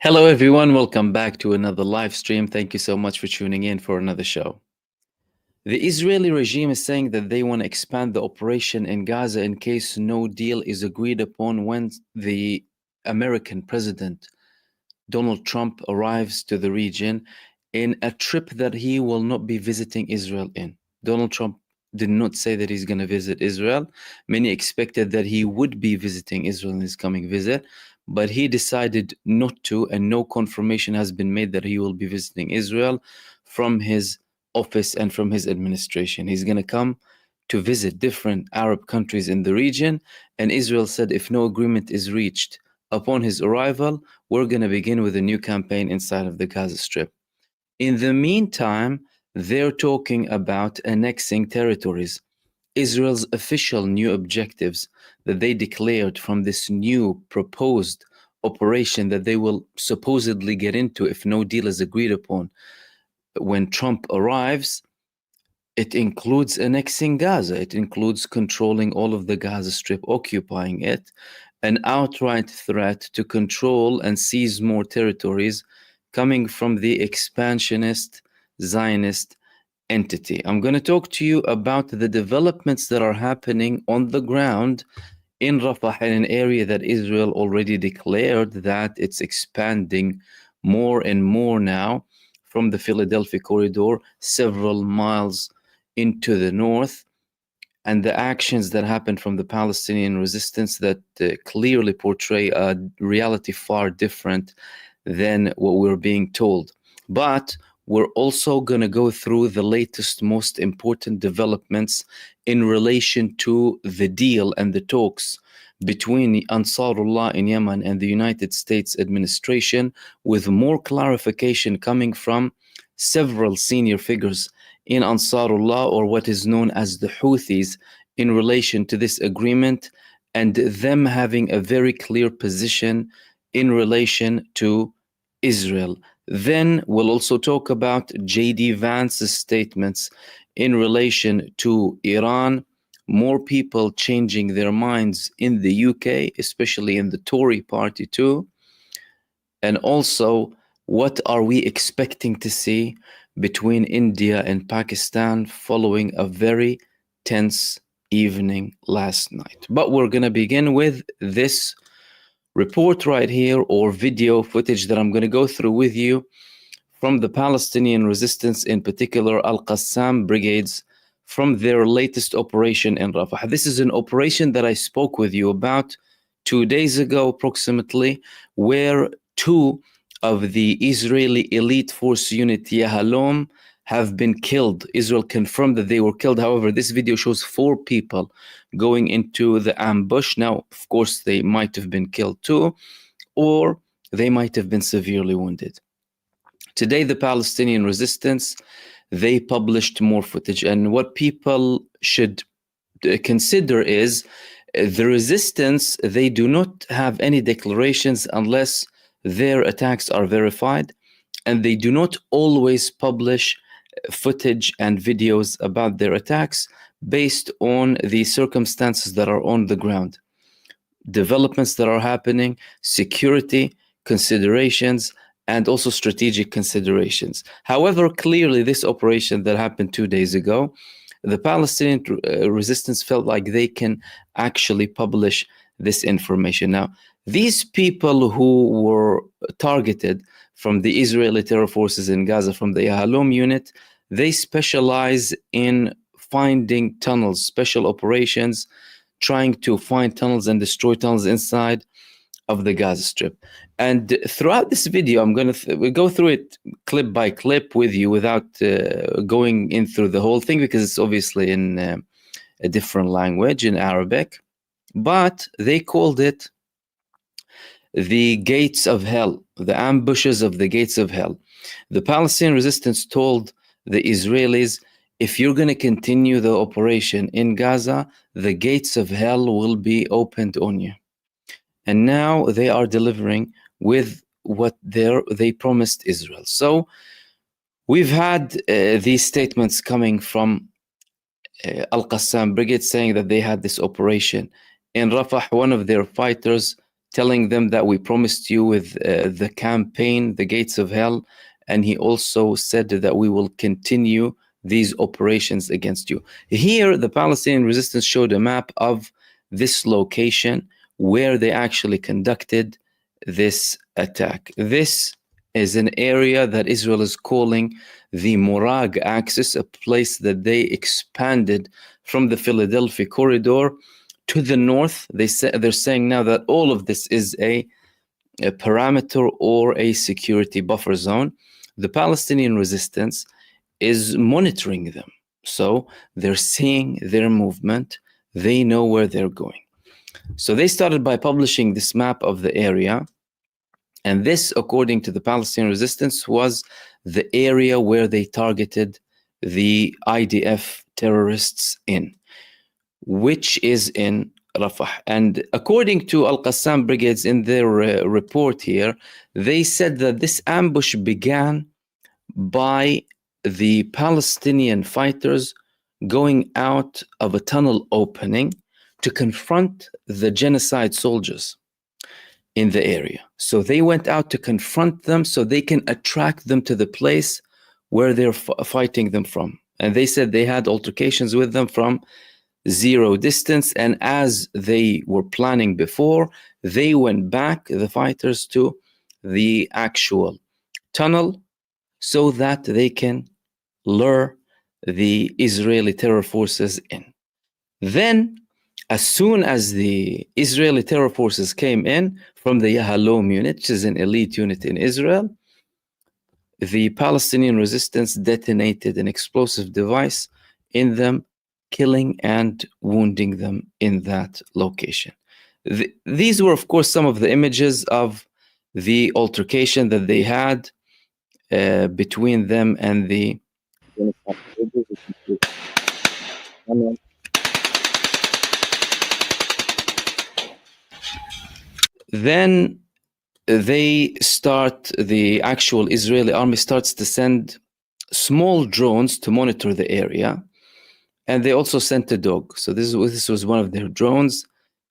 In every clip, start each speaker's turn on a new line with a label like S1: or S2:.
S1: Hello, everyone. Welcome back to another live stream. Thank you so much for tuning in for another show. The Israeli regime is saying that they want to expand the operation in Gaza in case no deal is agreed upon when the American president, Donald Trump, arrives to the region in a trip that he will not be visiting Israel in. Donald Trump did not say that he's going to visit Israel. Many expected that he would be visiting Israel in his coming visit, but he decided not to, and no confirmation has been made that he will be visiting Israel from his office and from his administration. He's going to come to visit different Arab countries in the region, and Israel said if no agreement is reached upon his arrival, we're going to begin with a new campaign inside of the Gaza Strip. In the meantime, they're talking about annexing territories. Israel's official new objectives that they declared from this new proposed operation that they will supposedly get into if no deal is agreed upon when Trump arrives, it includes annexing Gaza. It includes controlling all of the Gaza Strip, occupying it, an outright threat to control and seize more territories coming from the expansionist Zionist entity. I'm going to talk to you about the developments that are happening on the ground in Rafah, in an area that Israel already declared that it's expanding more and more now from the Philadelphia corridor, several miles into the north, and the actions that happened from the Palestinian resistance that clearly portray a reality far different than what we're being told. But we're also going to go through the latest, most important developments in relation to the deal and the talks between Ansarullah in Yemen and the United States administration, with more clarification coming from several senior figures in Ansarullah, or what is known as the Houthis, in relation to this agreement, and them having a very clear position in relation to Israel. Then we'll also talk about J.D. Vance's statements in relation to Iran, more people changing their minds in the UK, especially in the Tory party too, and also what are we expecting to see between India and Pakistan following a very tense evening last night. But we're going to begin with this report right here, or video footage that I'm going to go through with you from the Palestinian resistance, in particular Al-Qassam brigades, from their latest operation in Rafah. This is an operation that I spoke with you about 2 days ago approximately, where two of the Israeli elite force unit Yahalom have been killed. Israel confirmed that they were killed. However, this video shows 4 people going into the ambush. Now, of course, they might have been killed too, or they might have been severely wounded. Today, the Palestinian resistance, they published more footage. And what people should consider is the resistance, they do not have any declarations unless their attacks are verified, and they do not always publish footage and videos about their attacks based on the circumstances that are on the ground, developments that are happening, security considerations, and also strategic considerations. However, clearly this operation that happened 2 days ago, the Palestinian resistance felt like they can actually publish this information. Now, these people who were targeted from the Israeli terror forces in Gaza, from the Yahalom unit, they specialize in finding tunnels, special operations, trying to find tunnels and destroy tunnels inside of the Gaza Strip. And throughout this video, I'm going to go through it clip by clip with you without going in through the whole thing, because it's obviously in a different language, in Arabic. But they called it the gates of hell, the ambushes of the gates of hell. The Palestinian resistance told the Israelis, if you're going to continue the operation in Gaza, the gates of hell will be opened on you. And now they are delivering with what they promised Israel. So we've had these statements coming from Al-Qassam brigade saying that they had this operation in Rafah. One of their fighters telling them that we promised you with the campaign, the gates of hell, and he also said that we will continue these operations against you. Here, the Palestinian resistance showed a map of this location where they actually conducted this attack. This is an area that Israel is calling the Morag Axis, a place that they expanded from the Philadelphia corridor to the north. They're saying now that all of this is a parameter or a security buffer zone. The Palestinian resistance is monitoring them. So they're seeing their movement. They know where they're going. So they started by publishing this map of the area. And this, according to the Palestinian resistance, was the area where they targeted the IDF terrorists in, which is in Rafah. And according to Al-Qassam brigades in their report here, they said that this ambush began by the Palestinian fighters going out of a tunnel opening to confront the genocide soldiers in the area. So they went out to confront them so they can attract them to the place where they're fighting them from. And they said they had altercations with them from zero distance. And as they were planning before, they went back, the fighters, to the actual tunnel so that they can lure the Israeli terror forces in. Then, as soon as the Israeli terror forces came in from the Yahalom unit, which is an elite unit in Israel, the Palestinian resistance detonated an explosive device in them, killing and wounding them in that location. These were, of course, some of the images of the altercation that they had between them and the then the actual Israeli army starts to send small drones to monitor the area. And they also sent a dog. So this was one of their drones.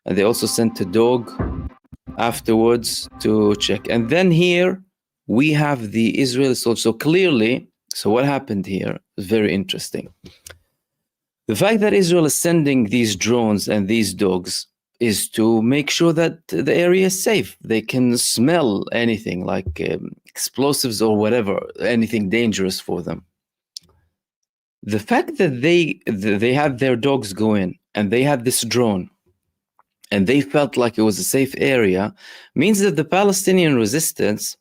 S1: And they also sent a dog afterwards to check. And then here we have the Israeli soldiers. So clearly, so what happened here is very interesting. The fact that Israel is sending these drones and these dogs is to make sure that the area is safe. They can smell anything like explosives or whatever, anything dangerous for them. The fact that they had their dogs go in and they had this drone and they felt like it was a safe area means that the Palestinian resistance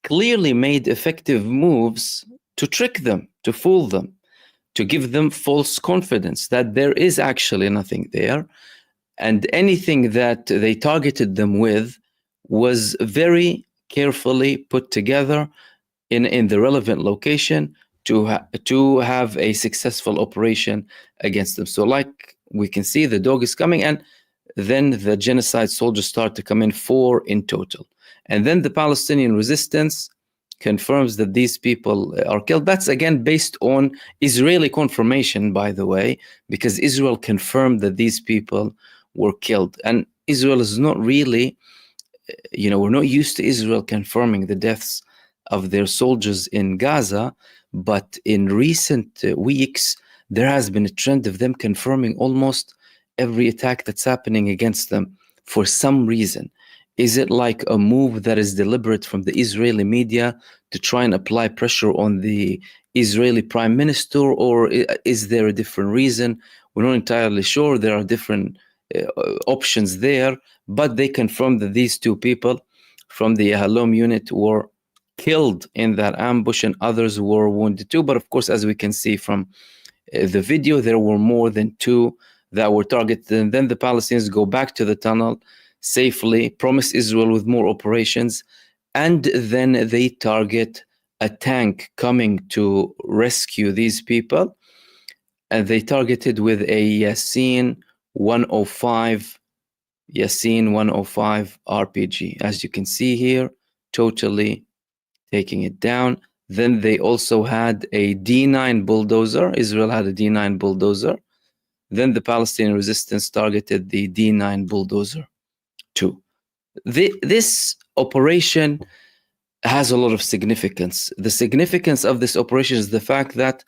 S1: clearly made effective moves to trick them, to fool them, to give them false confidence that there is actually nothing there. And anything that they targeted them with was very carefully put together in the relevant location to have a successful operation against them. So like we can see, the dog is coming, and then the genocide soldiers start to come in, 4 in total. And then the Palestinian resistance confirms that these people are killed. That's again based on Israeli confirmation, by the way, because Israel confirmed that these people were killed. And Israel is not really, we're not used to Israel confirming the deaths of their soldiers in Gaza, but in recent weeks, there has been a trend of them confirming almost every attack that's happening against them for some reason. Is it like a move that is deliberate from the Israeli media to try and apply pressure on the Israeli prime minister, or is there a different reason? We're not entirely sure. There are different options there, but they confirmed that these 2 people from the Yahalom unit were killed in that ambush and others were wounded too. But of course, as we can see from the video, there were more than 2 that were targeted. And then the Palestinians go back to the tunnel safely, promise Israel with more operations, and then they target a tank coming to rescue these people. And they targeted with a Yasin 105 RPG, as you can see here, totally taking it down. Then they also had a D9 bulldozer. Israel had a D9 bulldozer. Then the Palestinian resistance targeted the D9 bulldozer too. This operation has a lot of significance. The significance of this operation is the fact that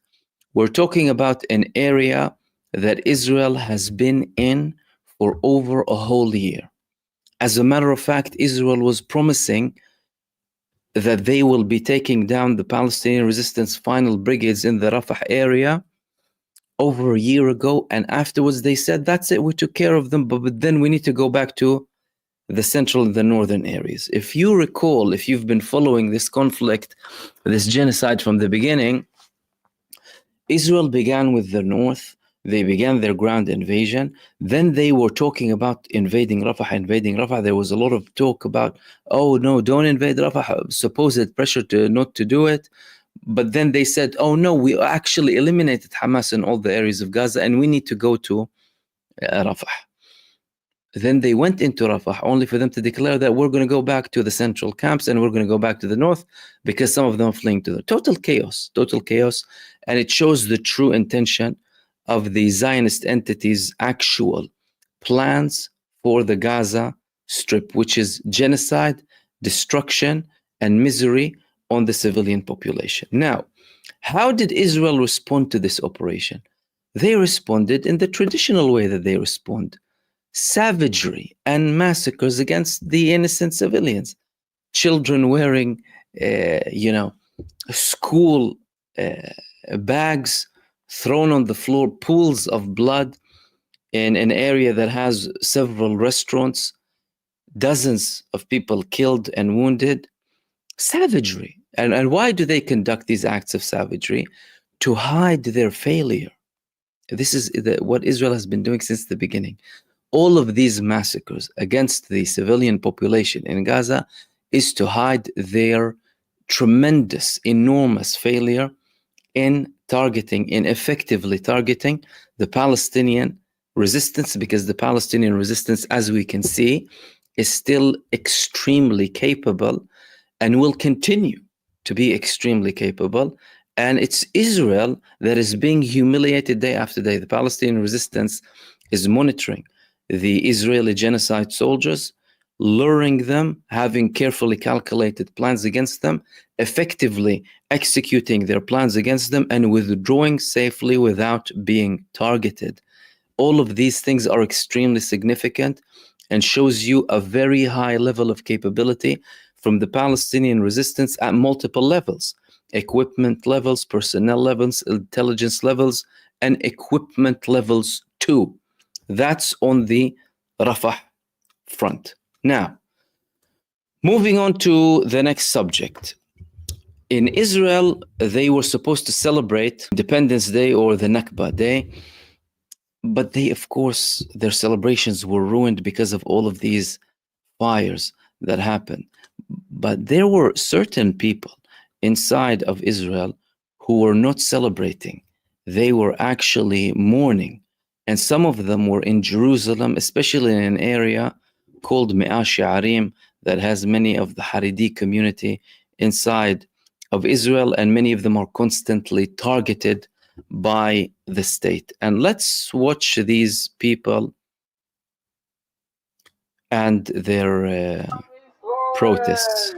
S1: we're talking about an area that Israel has been in for over a whole year. As a matter of fact, Israel was promising that they will be taking down the Palestinian resistance final brigades in the Rafah area over a year ago. And afterwards they said, that's it, we took care of them, but then we need to go back to the central and the northern areas. If you recall, if you've been following this conflict, this genocide from the beginning, Israel began with the north. They began their ground invasion. Then they were talking about invading Rafah. There was a lot of talk about, oh no, don't invade Rafah, supposed pressure not to do it. But then they said, oh no, we actually eliminated Hamas in all the areas of Gaza and we need to go to Rafah. Then they went into Rafah only for them to declare that we're going to go back to the central camps and we're going to go back to the north because some of them are fleeing to the total chaos. And it shows the true intention of the Zionist entity's actual plans for the Gaza Strip, which is genocide, destruction, and misery on the civilian population. Now, how did Israel respond to this operation? They responded in the traditional way that they respond. Savagery and massacres against the innocent civilians. Children wearing, school bags thrown on the floor, pools of blood in an area that has several restaurants, dozens of people killed and wounded. Savagery. And why do they conduct these acts of savagery? To hide their failure. This is what Israel has been doing since the beginning. All of these massacres against the civilian population in Gaza is to hide their tremendous, enormous failure in effectively targeting the Palestinian resistance, because the Palestinian resistance, as we can see, is still extremely capable and will continue to be extremely capable. And it's Israel that is being humiliated day after day. The Palestinian resistance is monitoring the Israeli genocide soldiers, luring them, having carefully calculated plans against them, effectively executing their plans against them, and withdrawing safely without being targeted. All of these things are extremely significant and shows you a very high level of capability from the Palestinian resistance at multiple levels: equipment levels, personnel levels, intelligence levels, and equipment levels too. That's on the Rafah front. Now, moving on to the next subject. In Israel, they were supposed to celebrate Independence Day or the Nakba Day, but of course, their celebrations were ruined because of all of these fires that happened. But there were certain people inside of Israel who were not celebrating. They were actually mourning. And some of them were in Jerusalem, especially in an area called Mea She'arim that has many of the Haredi community inside of Israel, and many of them are constantly targeted by the state. And let's watch these people and their protests.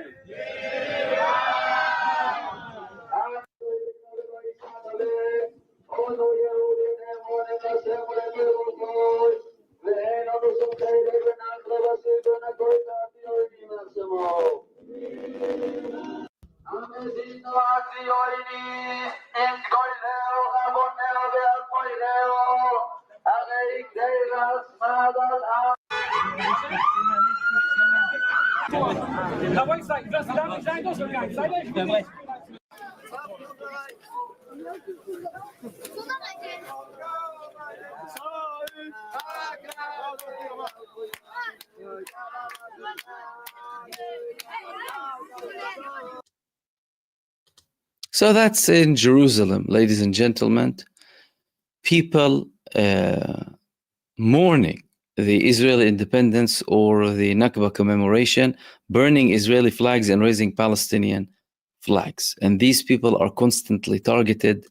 S1: So that's in Jerusalem, ladies and gentlemen. People mourning the Israeli independence or the Nakba commemoration, burning Israeli flags and raising Palestinian flags. And these people are constantly targeted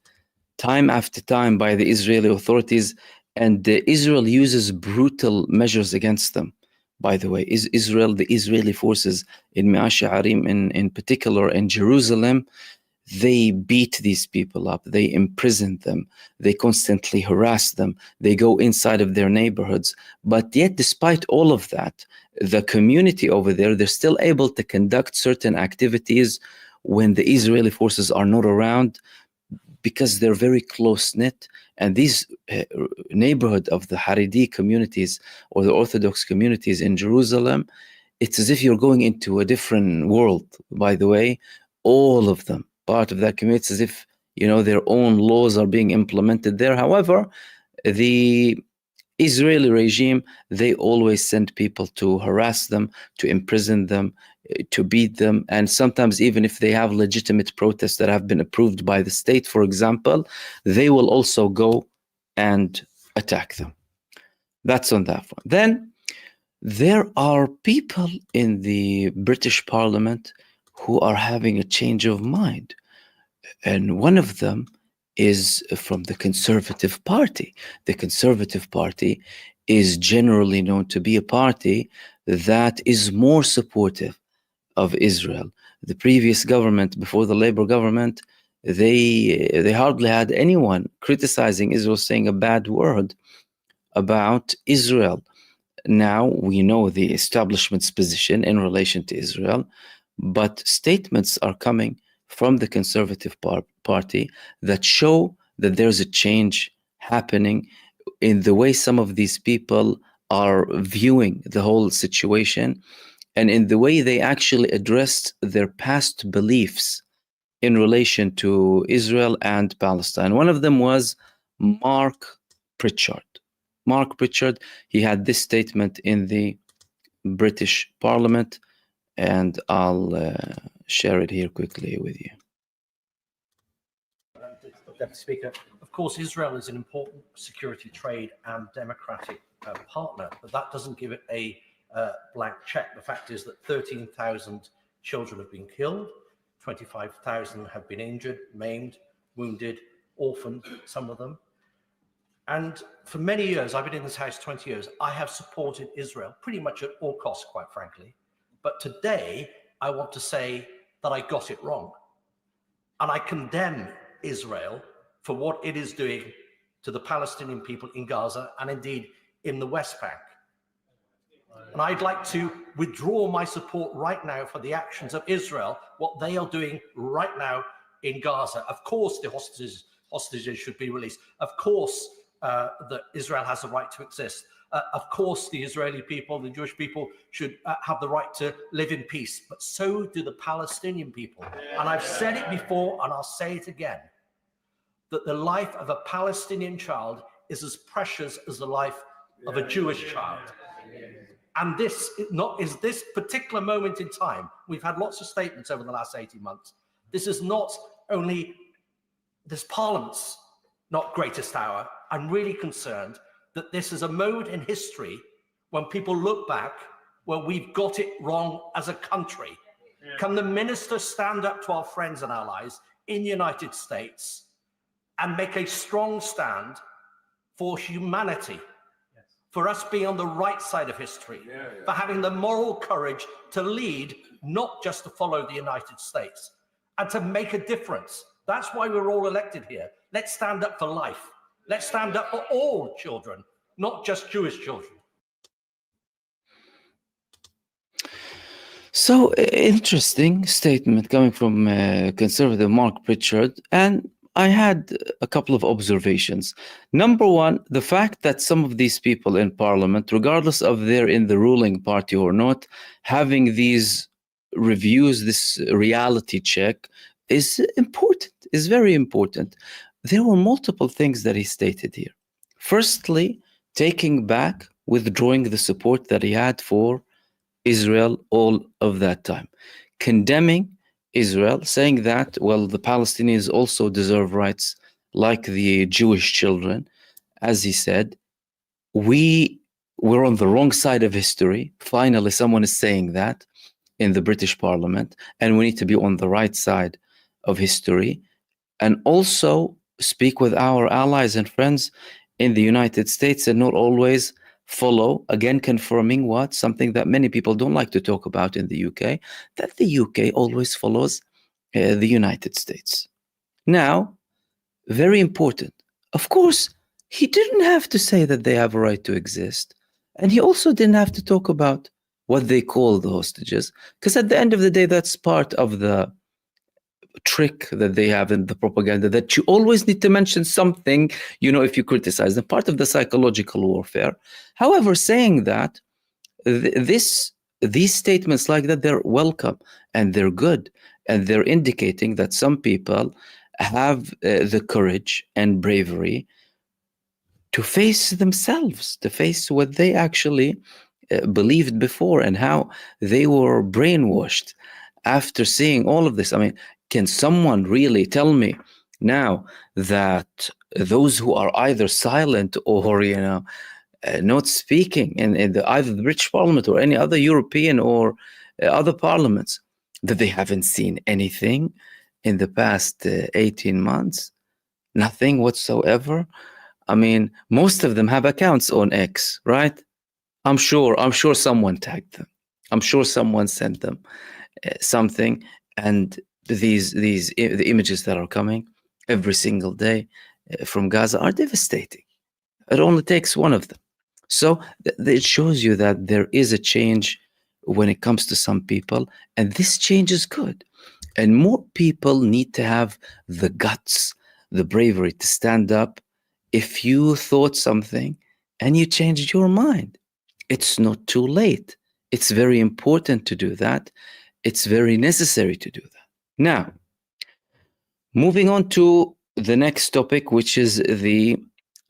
S1: time after time by the Israeli authorities, and Israel uses brutal measures against them. by the way. Is Israel, the Israeli forces in Me'ash'arim in particular in Jerusalem, they beat these people up, they imprison them, they constantly harass them, they go inside of their neighborhoods. But yet, despite all of that, the community over there, they're still able to conduct certain activities when the Israeli forces are not around, because they're very close-knit. And these neighborhood of the Haredi communities or the Orthodox communities in Jerusalem, it's as if you're going into a different world, by the way. All of them, part of that community, it's as if, their own laws are being implemented there. However, the Israeli regime, they always send people to harass them, to imprison them, to beat them. And sometimes even if they have legitimate protests that have been approved by the state, for example, they will also go and attack them. That's on that one. Then there are people in the British Parliament who are having a change of mind. And one of them is from the Conservative Party. The Conservative Party is generally known to be a party that is more supportive of Israel. The previous government, before the Labour government, they hardly had anyone criticizing Israel, saying a bad word about Israel. Now we know the establishment's position in relation to Israel, but statements are coming from the Conservative Party that show that there's a change happening in the way some of these people are viewing the whole situation, and in the way they actually addressed their past beliefs in relation to Israel and Palestine. One of them was Mark Pritchard. Mark Pritchard, he had this statement in the British Parliament, and I'll share it here quickly with you.
S2: Deputy Speaker, of course, Israel is an important security, trade and democratic partner, but that doesn't give it a blank check. The fact is that 13,000 children have been killed, 25,000 have been injured, maimed, wounded, orphaned, some of them. And for many years, I've been in this House 20 years, I have supported Israel pretty much at all costs, quite frankly. But today, I want to say that I got it wrong. And I condemn Israel for what it is doing to the Palestinian people in Gaza and indeed in the West Bank. And I'd like to withdraw my support right now for the actions of Israel, what they are doing right now in Gaza. Of course, the hostages should be released. Of course, that Israel has the right to exist. Of course, the Israeli people, the Jewish people should have the right to live in peace, but so do the Palestinian people. And I've said it before, and I'll say it again, that the life of a Palestinian child is as precious as the life of a Jewish child. And this particular moment in time, we've had lots of statements over the last 18 months. This is not only this Parliament's not greatest hour. I'm really concerned that this is a mode in history when people look back where we've got it wrong as a country. Yeah. Can the minister stand up to our friends and allies in the United States and make a strong stand for humanity, yes, for us being on the right side of history, for having the moral courage to lead, not just to follow the United States, and to make a difference? That's why we're all elected here. Let's stand up for life. Let's stand up for all children, not just Jewish children.
S1: So, interesting statement coming from Conservative Mark Pritchard. And I had a couple of observations. Number one, the fact that some of these people in Parliament, regardless of they're in the ruling party or not, having these reviews, this reality check, is important, is very important. There were multiple things that he stated here. Firstly, taking back, withdrawing the support that he had for Israel all of that time. Condemning Israel, saying that, well, the Palestinians also deserve rights like the Jewish children. As he said, we're on the wrong side of history. Finally, someone is saying that in the British Parliament, and we need to be on the right side of history. And also speak with our allies and friends in the United States and not always follow, again confirming what? Something that many people don't like to talk about in the UK, that the UK always follows the United States. Now, very important. Of course, he didn't have to say that they have a right to exist. And he also didn't have to talk about what they call the hostages, because at the end of the day, that's part of the trick that they have in the propaganda, that you always need to mention something, if you criticize them, part of the psychological warfare. However, saying that, these statements like that, they're welcome and they're good, and they're indicating that some people have the courage and bravery to face themselves, to face what they actually believed before, and how they were brainwashed after seeing all of this. I mean, can someone really tell me now that those who are either silent or not speaking in either the British Parliament or any other European or other parliaments, that they haven't seen anything in the past 18 months? Nothing whatsoever. I mean, most of them have accounts on X, right? I'm sure someone tagged them. I'm sure someone sent them something. And the images that are coming every single day from Gaza are devastating. It only takes one of them. So it shows you that there is a change when it comes to some people, and this change is good. And more people need to have the guts, the bravery to stand up if you thought something and you changed your mind. It's not too late. It's very important to do that. It's very necessary to do that. Now, moving on to the next topic, which is the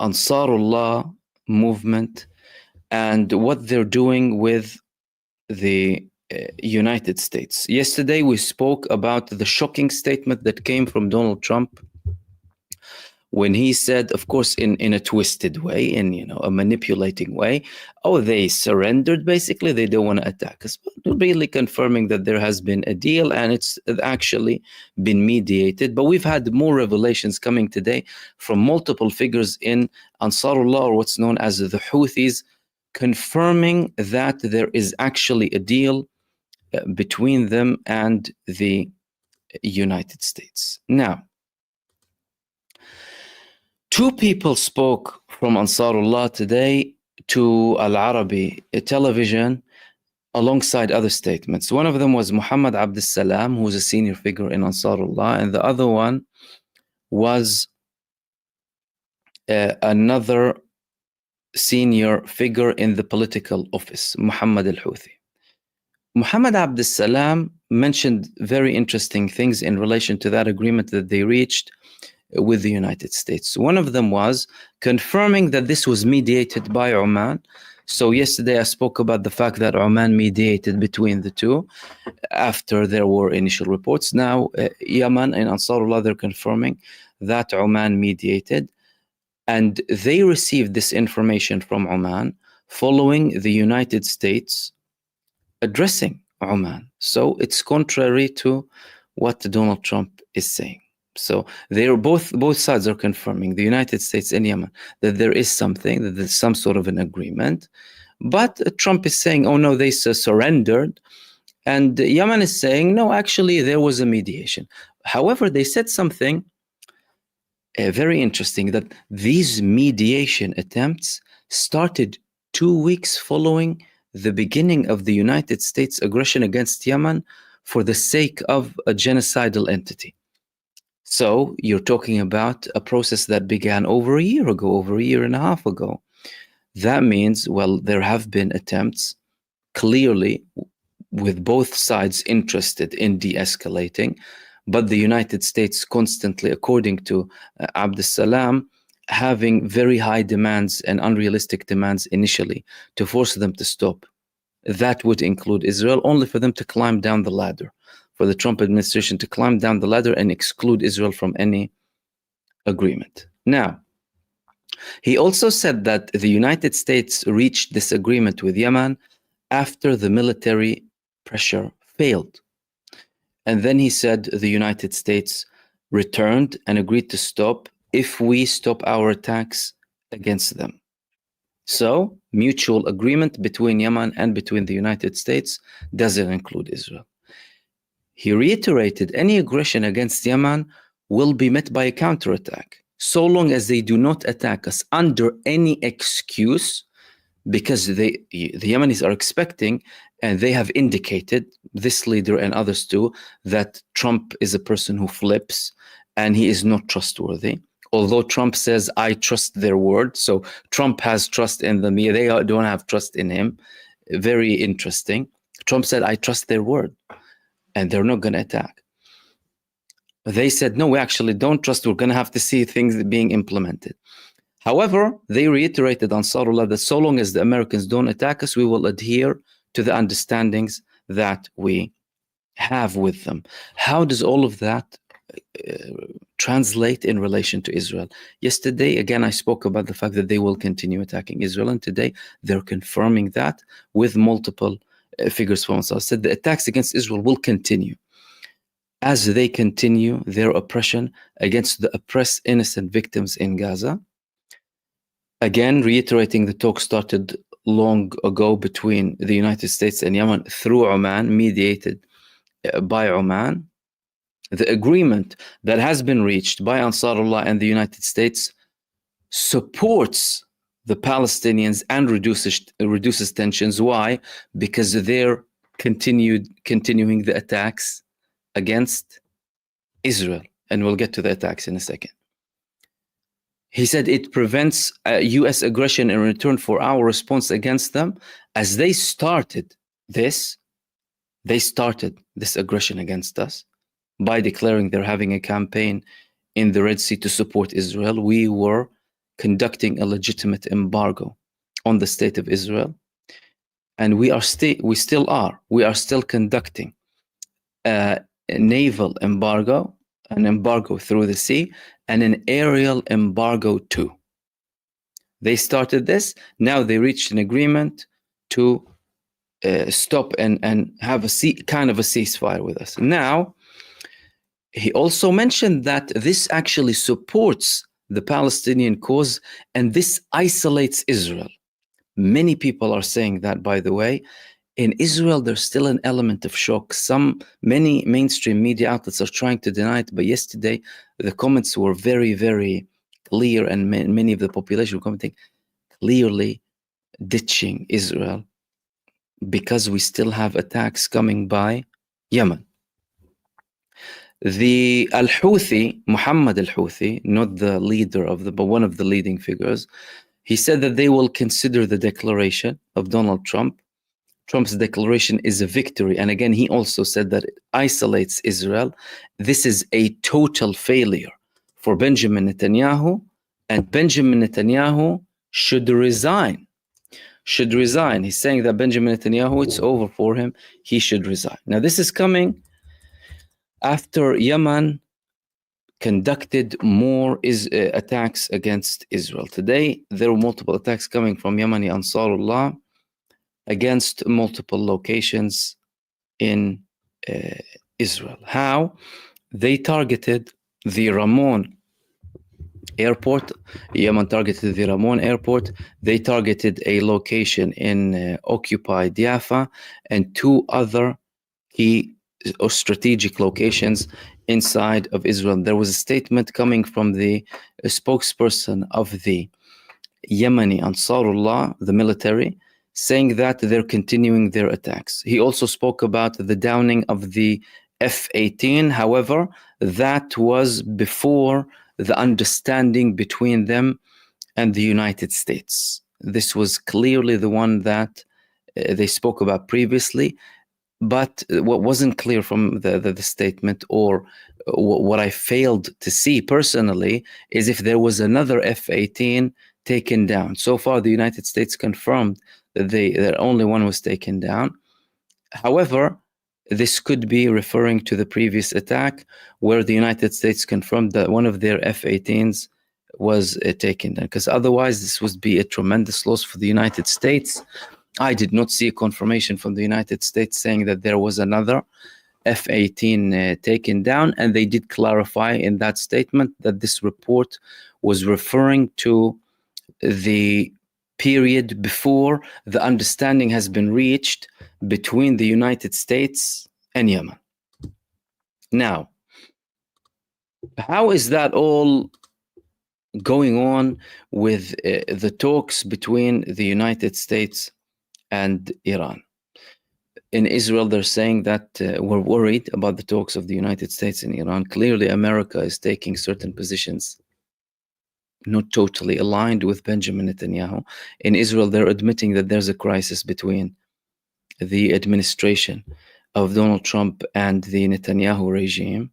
S1: Ansarullah movement and what they're doing with the United States. Yesterday, we spoke about the shocking statement that came from Donald Trump when he said, of course, in a twisted way, in a manipulating way, oh, they surrendered, basically, they don't want to attack us. But really confirming that there has been a deal and it's actually been mediated. But we've had more revelations coming today from multiple figures in Ansarullah, or what's known as the Houthis, confirming that there is actually a deal between them and the United States. Now, two people spoke from Ansarullah today to Al Arabi television alongside other statements. One of them was Muhammad Abdus Salam, who's a senior figure in Ansarullah, and the other one was another senior figure in the political office, Muhammad al-Houthi. Muhammad Abdus Salam mentioned very interesting things in relation to that agreement that they reached with the United States. One of them was confirming that this was mediated by Oman. So yesterday I spoke about the fact that Oman mediated between the two after there were initial reports. Now Yemen and Ansarullah, they're confirming that Oman mediated, and they received this information from Oman following the United States addressing Oman. So it's contrary to what Donald Trump is saying. So they are both sides are confirming, the United States and Yemen, that there is something, that there's some sort of an agreement. But Trump is saying, oh no, they surrendered. And Yemen is saying, no, actually there was a mediation. However, they said something very interesting, that these mediation attempts started 2 weeks following the beginning of the United States aggression against Yemen for the sake of a genocidal entity. So you're talking about a process that began over a year ago, over a year and a half ago. That means, well, there have been attempts, clearly, with both sides interested in de-escalating, but the United States constantly, according to Abdus Salam, having very high demands and unrealistic demands initially to force them to stop. That would include Israel, only for them to climb down the ladder, for the Trump administration to climb down the ladder and exclude Israel from any agreement. Now, he also said that the United States reached this agreement with Yemen after the military pressure failed. And then he said the United States returned and agreed to stop if we stop our attacks against them. So, mutual agreement between Yemen and between the United States doesn't include Israel. He reiterated any aggression against Yemen will be met by a counterattack, so long as they do not attack us under any excuse, because the Yemenis are expecting, and they have indicated, this leader and others too, that Trump is a person who flips and he is not trustworthy. Although Trump says, I trust their word. So Trump has trust in them. They don't have trust in him. Very interesting. Trump said, I trust their word, and they're not going to attack. They said, no, we actually don't trust. We're going to have to see things being implemented. However, they reiterated Ansarullah that so long as the Americans don't attack us, we will adhere to the understandings that we have with them. How does all of that translate in relation to Israel? Yesterday, again, I spoke about the fact that they will continue attacking Israel, and today they're confirming that with multiple figures from us. I said the attacks against Israel will continue as they continue their oppression against the oppressed innocent victims in Gaza. Again, reiterating the talk started long ago between the United States and Yemen through Oman, mediated by Oman. The agreement that has been reached by Ansarullah and the United States supports the Palestinians and reduces tensions. Why? Because they're continuing the attacks against Israel. And we'll get to the attacks in a second. He said it prevents US aggression in return for our response against them. As they started this aggression against us by declaring they're having a campaign in the Red Sea to support Israel. We were conducting a legitimate embargo on the state of Israel. And we still are conducting a naval embargo, an embargo through the sea, and an aerial embargo too. They started this. Now they reached an agreement to stop and have a kind of a ceasefire with us. Now, he also mentioned that this actually supports the Palestinian cause, and this isolates Israel. Many people are saying that, by the way. In Israel, there's still an element of shock. Many mainstream media outlets are trying to deny it, but yesterday the comments were very, very clear, and many of the population were commenting clearly ditching Israel because we still have attacks coming by Yemen. The Al-Houthi, Muhammad Al-Houthi, not the leader but one of the leading figures, he said that they will consider the declaration of Donald Trump. Trump's declaration is a victory. And again, he also said that it isolates Israel. This is a total failure for Benjamin Netanyahu, and Benjamin Netanyahu should resign. He's saying that Benjamin Netanyahu, it's over for him. He should resign. Now, this is coming after Yemen conducted more attacks against Israel. Today, there were multiple attacks coming from Yemeni Ansarullah against multiple locations in Israel. How? They targeted the Ramon airport. Yemen targeted the Ramon airport. They targeted a location in occupied Rafah and two other key or strategic locations inside of Israel. There was a statement coming from the spokesperson of the Yemeni Ansarullah, the military, saying that they're continuing their attacks. He also spoke about the downing of the F-18. However, that was before the understanding between them and the United States. This was clearly the one that they spoke about previously. But what wasn't clear from the statement, or what I failed to see personally, is if there was another F-18 taken down. So far, the United States confirmed that that only one was taken down. However, this could be referring to the previous attack where the United States confirmed that one of their F-18s was taken down, because otherwise this would be a tremendous loss for the United States. I did not see a confirmation from the United States saying that there was another F-18 taken down, and they did clarify in that statement that this report was referring to the period before the understanding has been reached between the United States and Yemen. Now, how is that all going on with the talks between the United States and Iran? In Israel, they're saying that we're worried about the talks of the United States and Iran. Clearly, America is taking certain positions not totally aligned with Benjamin Netanyahu. In Israel, they're admitting that there's a crisis between the administration of Donald Trump and the Netanyahu regime.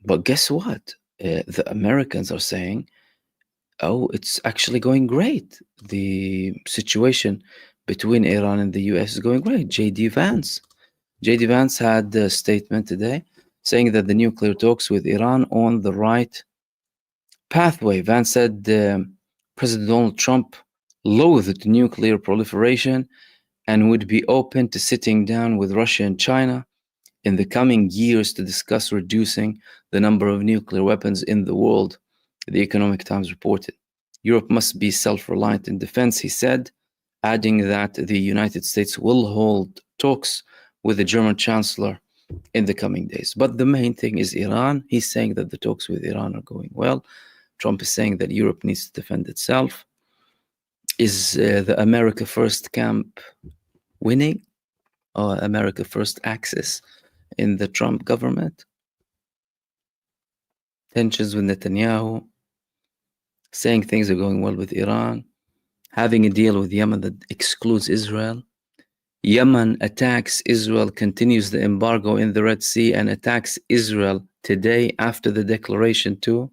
S1: But guess what? The Americans are saying, oh, it's actually going great. The situation between Iran and the US is going great. J.D. Vance had a statement today saying that the nuclear talks with Iran on the right pathway. Vance said President Donald Trump loathed nuclear proliferation and would be open to sitting down with Russia and China in the coming years to discuss reducing the number of nuclear weapons in the world, the Economic Times reported. Europe must be self-reliant in defense, he said, adding that the United States will hold talks with the German Chancellor in the coming days. But the main thing is Iran. He's saying that the talks with Iran are going well. Trump is saying that Europe needs to defend itself. Is the America First camp winning? Or America First axis in the Trump government? Tensions with Netanyahu, saying things are going well with Iran, having a deal with Yemen that excludes Israel. Yemen attacks Israel, continues the embargo in the Red Sea, and attacks Israel today after the declaration too.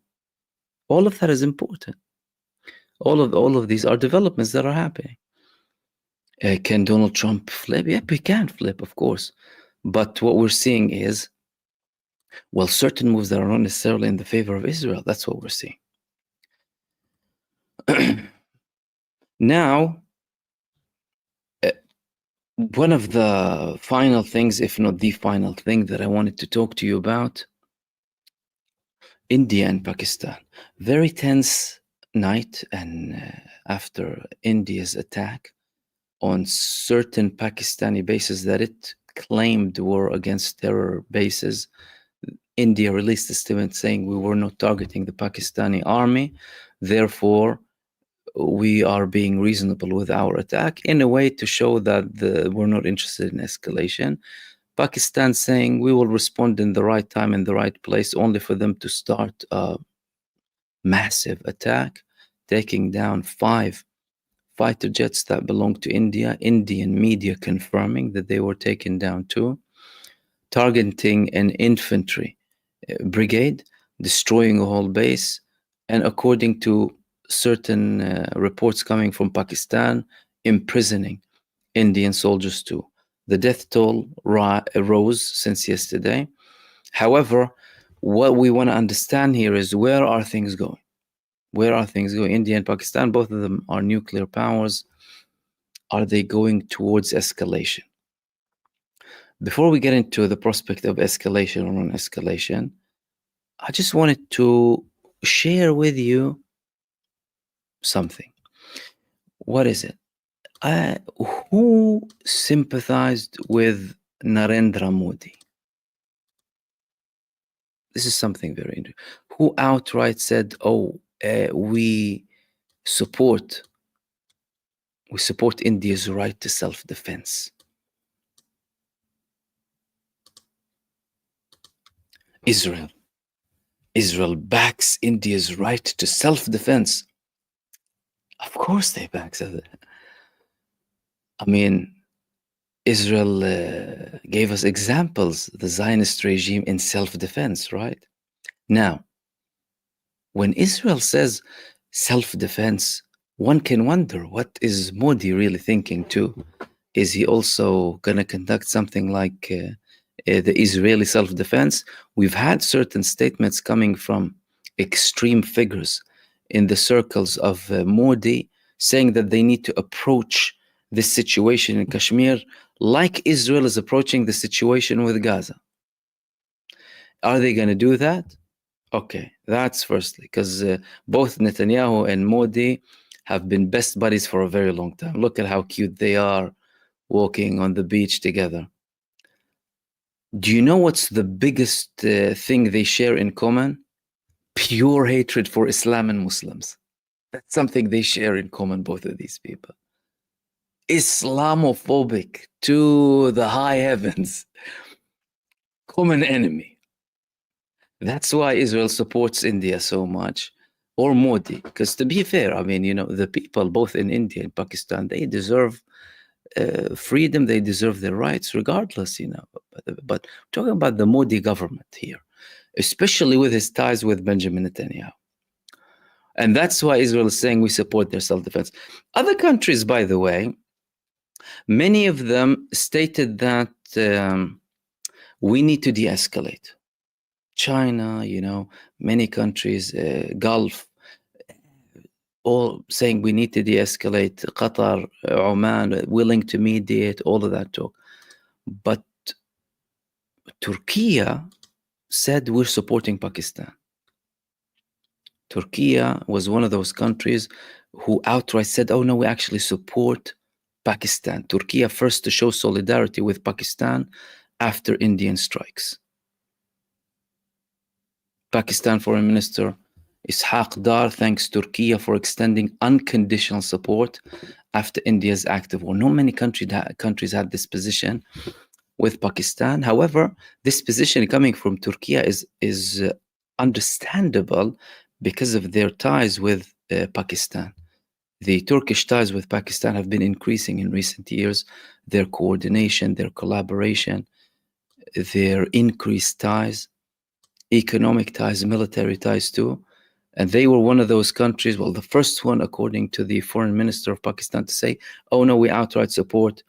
S1: All of that is important. All of these are developments that are happening. Can Donald Trump flip? Yep, he can flip, of course. But what we're seeing is, well, certain moves that are not necessarily in the favor of Israel. That's what we're seeing. Now, one of the final things, if not the final thing that I wanted to talk to you about, India and Pakistan. Very tense night, and after India's attack on certain Pakistani bases that it claimed were against terror bases, India released a statement saying we were not targeting the Pakistani army, therefore we are being reasonable with our attack, in a way to show that we're not interested in escalation. Pakistan saying we will respond in the right time, in the right place, only for them to start a massive attack, taking down 5 fighter jets that belong to India, Indian media confirming that they were taken down too, targeting an infantry brigade, destroying a whole base, and according to certain reports coming from Pakistan, imprisoning Indian soldiers too. The death toll rose since yesterday. However, what we want to understand here is, where are things going? Where are things going? India and Pakistan, both of them are nuclear powers. Are they going towards escalation? Before we get into the prospect of escalation or non-escalation, I just wanted to share with you something. What is it? Who sympathized with Narendra Modi? This is something very interesting. Who outright said, "Oh, we support India's right to self-defense"? Israel backs India's right to self-defense. Of course, they back it. I mean, Israel gave us examples, the Zionist regime in self-defense, right? Now, when Israel says self-defense, one can wonder, what is Modi really thinking too? Is he also going to conduct something like the Israeli self-defense? We've had certain statements coming from extreme figures in the circles of Modi saying that they need to approach this situation in Kashmir like Israel is approaching the situation with Gaza. Are they going to do that? Okay, that's firstly, because both Netanyahu and Modi have been best buddies for a very long time. Look at how cute they are walking on the beach together. Do you know what's the biggest thing they share in common? Pure hatred for Islam and Muslims. That's something they share in common, both of these people. Islamophobic to the high heavens. Common enemy. That's why Israel supports India so much, or Modi. Because to be fair, I mean, you know, the people both in India and Pakistan, they deserve freedom, they deserve their rights regardless, you know. But talking about the Modi government here, especially with his ties with Benjamin Netanyahu. And that's why Israel is saying we support their self-defense. Other countries, by the way, many of them stated that we need to de-escalate. China, you know, many countries, Gulf, all saying we need to de-escalate. Qatar, Oman, willing to mediate, all of that talk. But Turkey said we're supporting Pakistan. Turkey was one of those countries who outright said, oh no, we actually support Pakistan. Turkey first to show solidarity with Pakistan after Indian strikes. Pakistan Foreign Minister Ishaq Dar thanks Turkey for extending unconditional support after India's active war. Not many countries had this position with Pakistan. However, this position coming from Turkey is understandable because of their ties with Pakistan. The Turkish ties with Pakistan have been increasing in recent years. Their coordination, their collaboration, their increased ties, economic ties, military ties too. And they were one of those countries, well, the first one, according to the foreign minister of Pakistan, to say, oh no, we outright support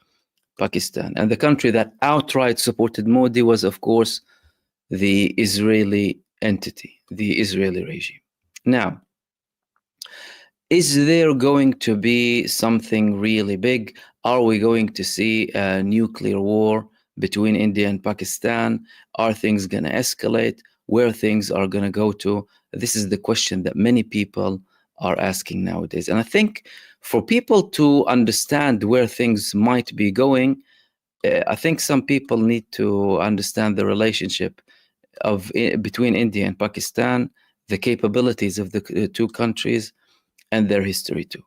S1: Pakistan. And the country that outright supported Modi was, of course, the Israeli entity, the Israeli regime. Now, is there going to be something really big? Are we going to see a nuclear war between India and Pakistan? Are things going to escalate? Where things are going to go to? This is the question that many people are asking nowadays. And I think for people to understand where things might be going, I think some people need to understand the relationship between India and Pakistan, the capabilities of the two countries, and their history too.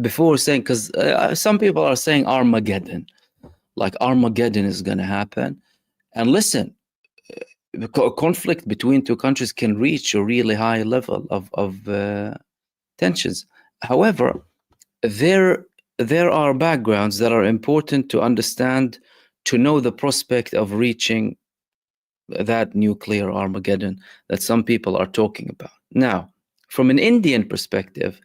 S1: Before saying, because some people are saying Armageddon, like Armageddon is going to happen. And listen, the conflict between two countries can reach a really high level of tensions. However, there are backgrounds that are important to understand, to know the prospect of reaching that nuclear Armageddon that some people are talking about. Now, from an Indian perspective,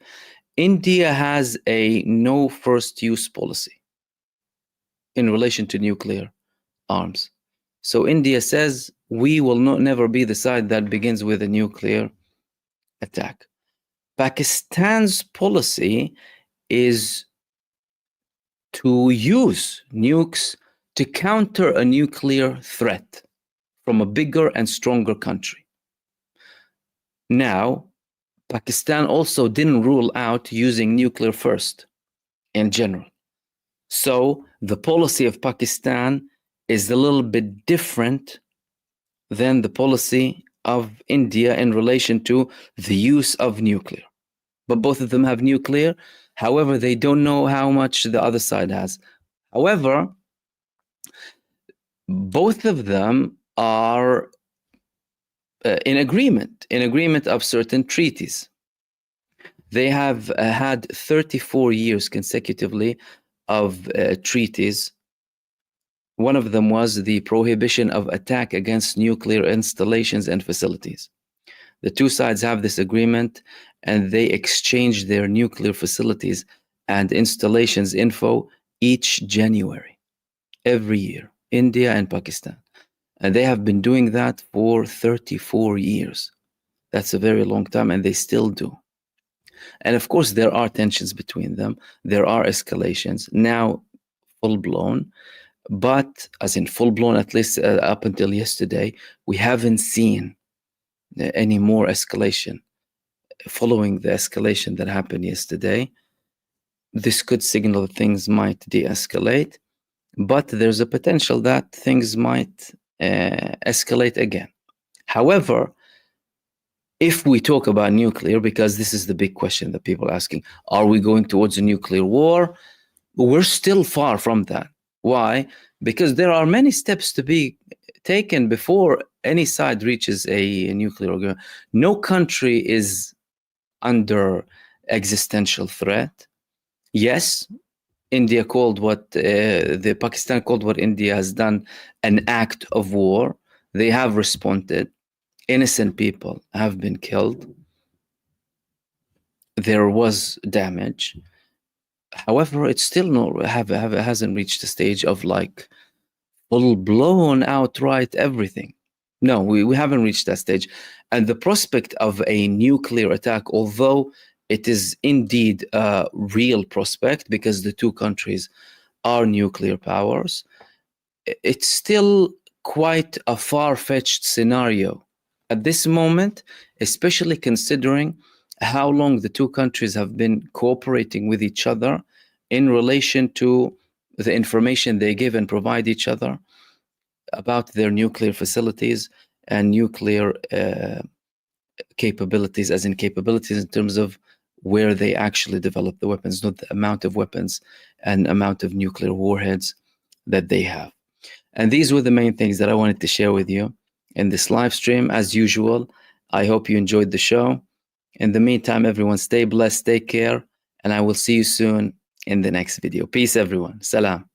S1: India has a no first use policy in relation to nuclear arms. So India says we will never be the side that begins with a nuclear attack. Pakistan's policy is to use nukes to counter a nuclear threat from a bigger and stronger country. Now, Pakistan also didn't rule out using nuclear first in general. So the policy of Pakistan is a little bit different than the policy of India in relation to the use of nuclear. But both of them have nuclear. However, they don't know how much the other side has. However, both of them are in agreement of certain treaties. They have had 34 years consecutively of treaties. One of them was the prohibition of attack against nuclear installations and facilities. The two sides have this agreement, and they exchange their nuclear facilities and installations info each January, every year, India and Pakistan. And they have been doing that for 34 years. That's a very long time, and they still do. And of course, there are tensions between them. There are escalations, now full-blown. But as in full-blown, at least up until yesterday, we haven't seen any more escalation following the escalation that happened yesterday. this could signal that things might de-escalate, but there's a potential that things might escalate again. However, if we talk about nuclear, because this is the big question that people are asking, are we going towards a nuclear war? We're still far from that. Why? Because there are many steps to be taken before any side reaches a nuclear agreement. No country is under existential threat. Yes, India called what the Pakistan called what India has done an act of war. They have responded. Innocent people have been killed. There was damage. However, it's still hasn't reached the stage of like full blown outright everything. No, we haven't reached that stage. And the prospect of a nuclear attack, although it is indeed a real prospect because the two countries are nuclear powers, it's still quite a far-fetched scenario at this moment, especially considering how long the two countries have been cooperating with each other in relation to the information they give and provide each other about their nuclear facilities and nuclear capabilities, as in capabilities in terms of where they actually develop the weapons, not the amount of weapons and amount of nuclear warheads that they have. And these were the main things that I wanted to share with you in this live stream. As usual, I hope you enjoyed the show. In the meantime, everyone, stay blessed, take care, and I will see you soon in the next video. Peace, everyone. Salam.